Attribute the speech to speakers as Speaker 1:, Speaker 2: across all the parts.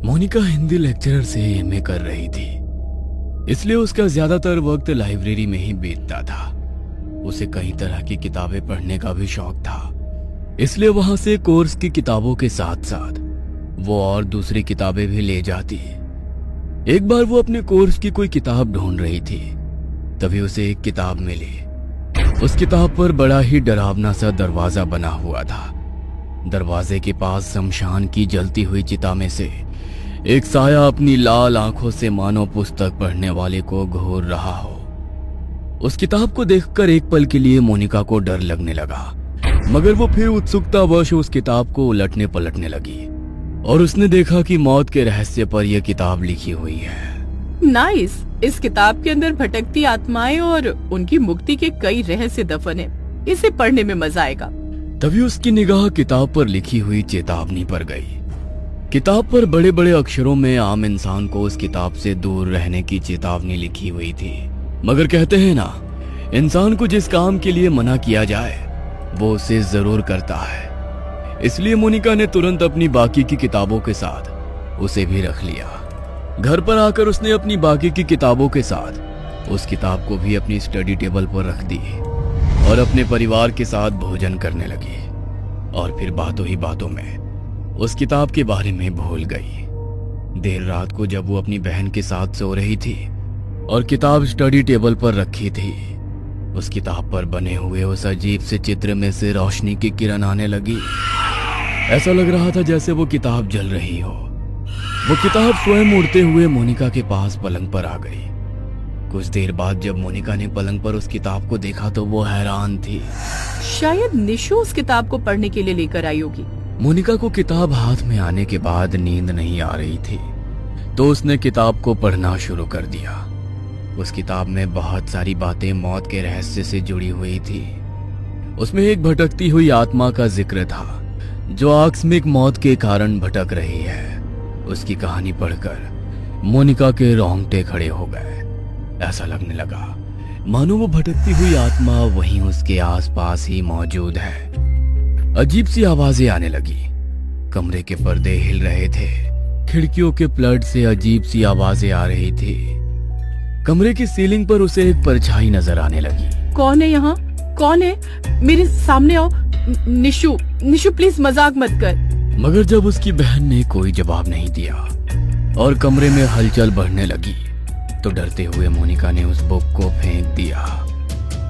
Speaker 1: Monika Hindi lecturer से MA कर रही थी, इसलिए उसका ज्यादातर वक्त लाइब्रेरी में ही बीतता था। उसे कई तरह की किताबें पढ़ने का भी शौक था, इसलिए वहां से कोर्स की किताबों के साथ साथ वो और दूसरी किताबें भी ले जाती। एक बार वो अपने कोर्स की कोई किताब ढूंढ रही थी, तभी उसे एक किताब मिली। उस किताब पर बड़ा ही डरावना सा दरवाजा बना हुआ था। दरवाजे के पास शमशान की जलती हुई चिता में से एक साया अपनी लाल आंखों से मानो पुस्तक पढ़ने वाले को घूर रहा हो। उस किताब को देखकर एक पल के लिए मोनिका को डर लगने लगा, मगर वो फिर उत्सुकतावश उस किताब को उलटने पलटने लगी और उसने देखा कि मौत के रहस्य पर यह किताब लिखी हुई है।
Speaker 2: नाइस। इस किताब के अंदर भटकती आत्माएं और उनकी मुक्ति के कई रहस्य दफन है। इसे पढ़ने में मजा आएगा।
Speaker 1: तभी उसकी निगाह किताब पर लिखी हुई चेतावनी पर गई। किताब पर बड़े बड़े अक्षरों में आम इंसान को उस किताब से दूर रहने की चेतावनी लिखी हुई थी। मगर कहते हैं ना, इंसान को जिस काम के लिए मना किया जाए वो उसे जरूर करता है। इसलिए मोनिका ने तुरंत अपनी बाकी की किताबों के साथ उसे भी रख लिया। घर पर आकर उसने अपनी बाकी की किताबों के साथ उस किताब को भी अपनी स्टडी टेबल पर रख दी और अपने परिवार के साथ भोजन करने लगी। और फिर बातों ही बातों में उस किताब के बारे में भूल गई। देर रात को जब वो अपनी बहन के साथ सो रही थी और किताब स्टडी टेबल पर रखी थी, उस किताब पर बने हुए उस अजीब से चित्र में से रोशनी की किरण आने लगी। ऐसा लग रहा था जैसे वो किताब जल रही हो। वो किताब स्वयं उड़ते हुए मोनिका के पास पलंग पर आ गई। कुछ देर बाद जब मोनिका ने पलंग पर उस किताब को देखा तो वो हैरान थी।
Speaker 2: शायद निशु उस किताब को पढ़ने के लिए लेकर आई होगी।
Speaker 1: मोनिका को किताब हाथ में आने के बाद नींद नहीं आ रही थी, तो उसने किताब को पढ़ना शुरू कर दिया। उस किताब में बहुत सारी बातें मौत के रहस्य से जुड़ी हुई थी। उसमें एक भटकती हुई आत्मा का जिक्र था जो आकस्मिक मौत के कारण भटक रही है। उसकी कहानी पढ़कर मोनिका के रोंगटे खड़े हो गए। ऐसा लगने लगा मानो वो भटकती हुई आत्मा वहीं उसके आसपास ही मौजूद है। अजीब सी आवाजें आने लगी। कमरे के पर्दे हिल रहे थे। खिड़कियों के प्लग से अजीब सी आवाजें आ रही थी। कमरे की सीलिंग पर उसे एक परछाई नजर आने लगी।
Speaker 2: कौन है यहाँ? कौन है? मेरे सामने आओ। निशु, निशु प्लीज मजाक मत कर।
Speaker 1: मगर जब उसकी बहन ने कोई जवाब नहीं दिया और कमरे में हलचल बढ़ने लगी, तो डरते हुए मोनिका ने उस बुक को फेंक दिया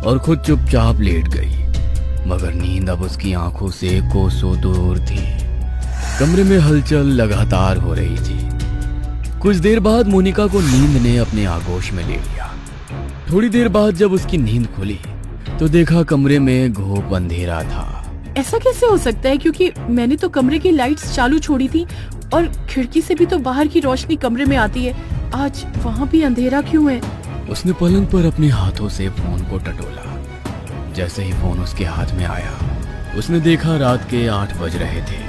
Speaker 1: और खुद चुपचाप लेट गई। मगर नींद अब उसकी आंखों से कोसों दूर थी। कमरे में हलचल लगातार हो रही थी। कुछ देर बाद मोनिका को नींद ने अपने आगोश में ले लिया। थोड़ी देर बाद जब उसकी नींद खुली तो देखा कमरे में घोप अंधेरा था।
Speaker 2: ऐसा कैसे हो सकता है, क्योंकि मैंने तो कमरे की लाइट्स चालू छोड़ी थी और खिड़की से भी तो बाहर की रोशनी कमरे में आती है। आज वहाँ भी अंधेरा क्यों है?
Speaker 1: उसने पलंग पर अपने हाथों से फोन को टटोला। जैसे ही फोन उसके हाथ में आया, उसने देखा रात के 8 बज रहे थे।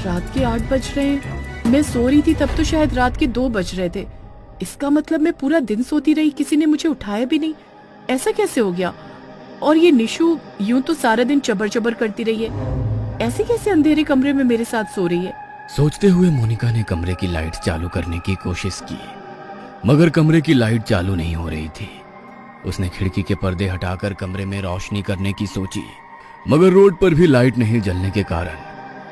Speaker 2: रात के 8 बज रहे हैं? मैं सो रही थी तब तो शायद रात के 2 बज रहे थे। इसका मतलब मैं पूरा दिन सोती रही, किसी ने मुझे उठाया भी नहीं। ऐसा कैसे हो गया? और ये निशु यूं तो सारा दिन चबर चबर करती रही है, ऐसे कैसे अंधेरे कमरे में मेरे साथ सो रही है?
Speaker 1: सोचते हुए मोनिका ने कमरे की लाइट चालू करने की कोशिश की, मगर कमरे की लाइट चालू नहीं हो रही थी। उसने खिड़की के पर्दे हटाकर कमरे में रोशनी करने की सोची, मगर रोड पर भी लाइट नहीं जलने के कारण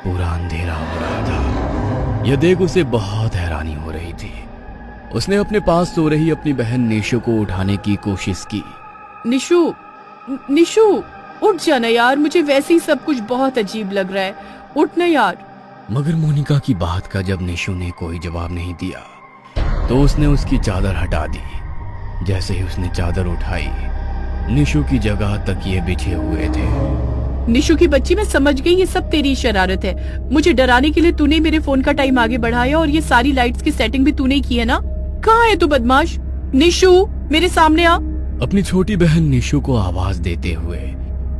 Speaker 1: पूरा अंधेरा हो रहा था। यह देख उसे बहुत हैरानी हो रही थी। उसने अपने पास सो रही अपनी बहन निशु को उठाने की कोशिश की।
Speaker 2: निशु, निशु उठ जाना यार, मुझे वैसे ही सब कुछ बहुत अजीब लग रहा है। उठना यार।
Speaker 1: मगर मोनिका की बात का जब निशु ने कोई जवाब नहीं दिया तो उसने उसकी चादर हटा दी। जैसे ही उसने चादर उठाई, निशु की जगह तकिए बिछे हुए थे।
Speaker 2: निशु की बच्ची, मैं समझ गई ये सब तेरी शरारत है। मुझे डराने के लिए तूने मेरे फोन का टाइम आगे बढ़ाया और ये सारी लाइट्स की सेटिंग भी तूने की है ना? कहाँ है तू बदमाश? निशु मेरे सामने आ।
Speaker 1: अपनी छोटी बहन निशु को आवाज देते हुए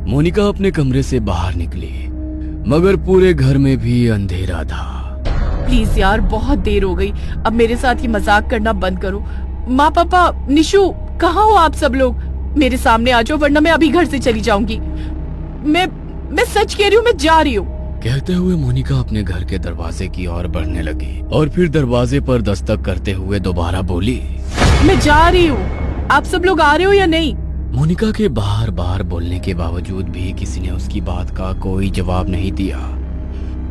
Speaker 1: मोनिका अपने कमरे से बाहर निकली, मगर पूरे घर में भी अंधेरा था।
Speaker 2: प्लीज यार, बहुत देर हो गई, अब मेरे साथ ये मजाक करना बंद करो। माँ पापा, निशु, कहाँ हो आप सब लोग? मेरे सामने आ जाओ वरना मैं अभी घर से चली जाऊंगी। मैं सच कह रही हूँ, मैं जा रही हूँ।
Speaker 1: कहते हुए मोनिका अपने घर के दरवाजे की ओर बढ़ने लगी और फिर दरवाजे पर दस्तक करते हुए दोबारा बोली,
Speaker 2: मैं जा रही हूँ, आप सब लोग आ रहे हो या नहीं?
Speaker 1: मोनिका के बार बार बोलने के बावजूद भी किसी ने उसकी बात का कोई जवाब नहीं दिया।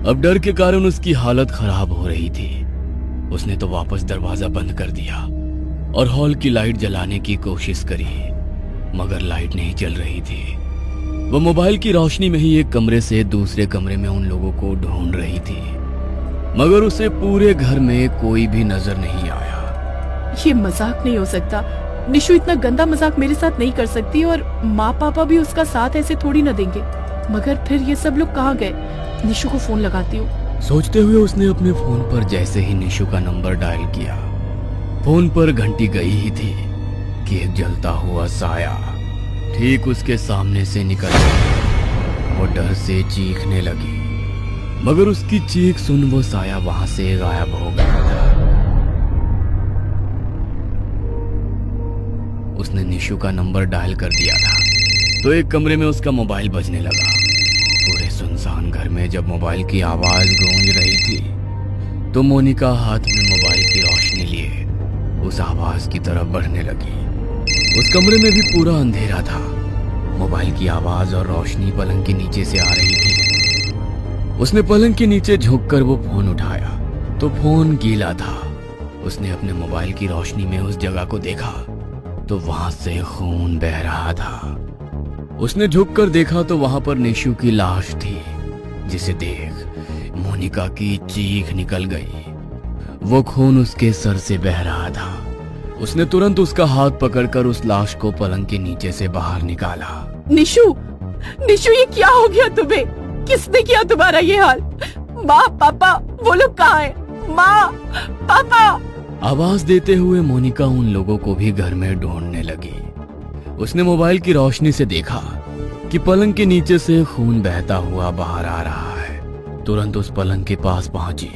Speaker 1: अब डर के कारण उसकी हालत खराब हो रही थी। उसने तो वापस दरवाजा बंद कर दिया और हॉल की लाइट जलाने की कोशिश करी, मगर लाइट नहीं जल रही थी। वो मोबाइल की रोशनी में ही एक कमरे से दूसरे कमरे में उन लोगों को ढूंढ रही थी, मगर उसे पूरे घर में कोई भी नजर नहीं आया।
Speaker 2: ये मजाक नहीं हो सकता। निशु इतना गंदा मजाक मेरे साथ नहीं कर सकती और माँ पापा भी उसका साथ ऐसे थोड़ी न देंगे। मगर फिर ये सब लोग कहाँ गए? निशु को फोन लगाती हूँ।
Speaker 1: सोचते हुए उसने अपने फोन पर जैसे ही निशु का नंबर डायल किया, फोन पर घंटी गई ही थी कि एक जलता हुआ साया ठीक उसके सामने से निकल गया। वो डर से चीखने लगी, मगर उसकी चीख सुन वो साया वहां से गायब हो गया था। उसने निशु का नंबर डायल कर दिया था तो एक कमरे में उसका मोबाइल बजने लगा। पूरे सुनसान घर में जब मोबाइल की आवाज गूंज रही थी तो मोनिका हाथ में मोबाइल की रोशनी लिए उस आवाज की तरफ बढ़ने लगी। उस कमरे में भी पूरा अंधेरा था। मोबाइल की आवाज और रोशनी पलंग के नीचे से आ रही थी। उसने पलंग के नीचे झुककर वो फोन उठाया तो फोन गीला था। उसने अपने मोबाइल की रोशनी में उस जगह को देखा तो वहां से खून बह रहा था। उसने झुककर देखा तो वहां पर निशु की लाश थी, जिसे देख मोनिका की चीख निकल गई। वो खून उसके सर से बह रहा था। उसने तुरंत उसका हाथ पकड़कर उस लाश को पलंग के नीचे से बाहर निकाला।
Speaker 2: निशु, निशु ये क्या हो गया तुम्हें? किसने किया तुम्हारा ये हाल? माँ पापा वो लोग कहाँ हैं? माँ पापा।
Speaker 1: आवाज देते हुए मोनिका उन लोगों को भी घर में ढूंढने लगी। उसने मोबाइल की रोशनी से देखा कि पलंग के नीचे से खून बहता हुआ बाहर आ रहा है। तुरंत उस पलंग के पास पहुंची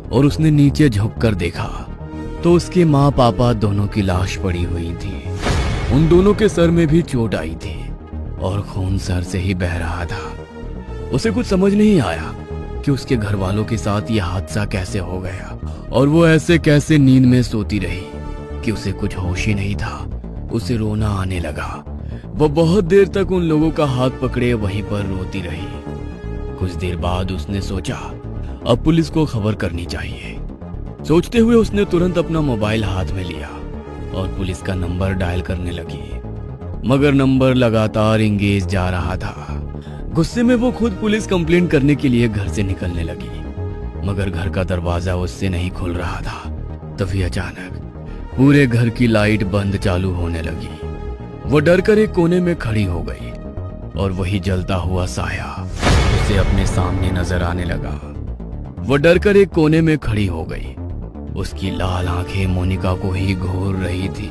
Speaker 1: और उसने नीचे झुककर देखा तो उसके माँ पापा दोनों की लाश पड़ी हुई थी। उन दोनों के सर में भी चोट आई थी और खून सर से ही बह रहा था। उसे कुछ समझ नहीं आया कि उसके घर वालों के साथ यह हादसा कैसे हो गया और वो ऐसे कैसे नींद में सोती रही कि उसे कुछ होश ही नहीं था। उसे रोना आने लगा। वो बहुत देर तक उन लोगों का हाथ पकड़े वहीं पर रोती रही। कुछ देर बाद उसने सोचा अब पुलिस को खबर करनी चाहिए। सोचते हुए उसने तुरंत अपना मोबाइल हाथ में लिया और पुलिस का नंबर डायल करने लगी, मगर नंबर लगातार इंगेज जा रहा था। गुस्से में वो खुद पुलिस कंप्लेंट करने के लिए घर से निकलने लगी, मगर घर का दरवाजा उससे नहीं खुल रहा था। तभी अचानक पूरे घर की लाइट बंद चालू होने लगी। वो डर कर एक कोने में खड़ी हो गई और वही जलता हुआ साया उसे अपने सामने नजर आने लगा। वो डर कर एक कोने में खड़ी हो गई। उसकी लाल आंखें मोनिका को ही घूर रही थी।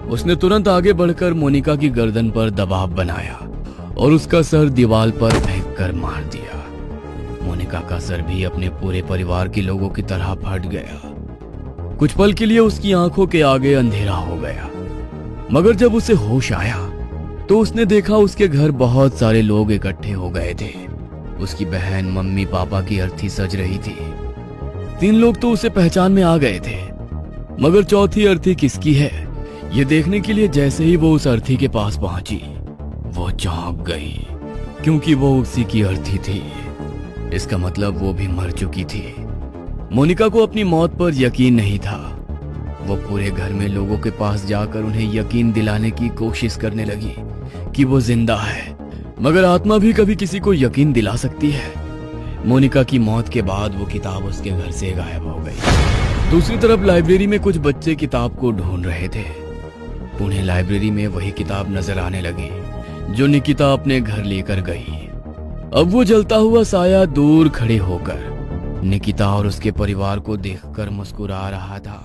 Speaker 1: उसने तुरंत आगे बढ़कर मोनिका की गर्दन पर दबाव बनाया और उसका सर दीवार पर फेंक कर मार दिया। मोनिका का सर भी अपने पूरे परिवार के लोगों की तरह फट गया। कुछ पल के लिए उसकी आंखों के आगे अंधेरा हो गया, मगर जब उसे होश आया तो उसने देखा उसके घर बहुत सारे लोग इकट्ठे हो गए थे। उसकी बहन, मम्मी, पापा की अर्थी सज रही थी। 3 लोग तो उसे पहचान में आ गए थे, मगर चौथी अर्थी किसकी है ये देखने के लिए जैसे ही वो उस अर्थी के पास पहुंची वो चौंक गई, क्योंकि वो उसी की अर्थी थी। इसका मतलब वो भी मर चुकी थी। मोनिका को अपनी मौत पर यकीन नहीं था। वो पूरे घर में लोगों के पास जाकर उन्हें यकीन दिलाने की कोशिश करने लगी कि वो जिंदा है, मगर आत्मा भी कभी किसी को यकीन दिला सकती है। मोनिका की मौत के बाद वो किताब उसके घर से गायब हो गई। दूसरी तरफ लाइब्रेरी में कुछ बच्चे किताब को ढूंढ रहे थे। उन्हें लाइब्रेरी में वही किताब नजर आने लगी जो निकिता अपने घर लेकर गई। अब वो जलता हुआ साया दूर खड़े होकर निकिता और उसके परिवार को देखकर मुस्कुरा रहा था।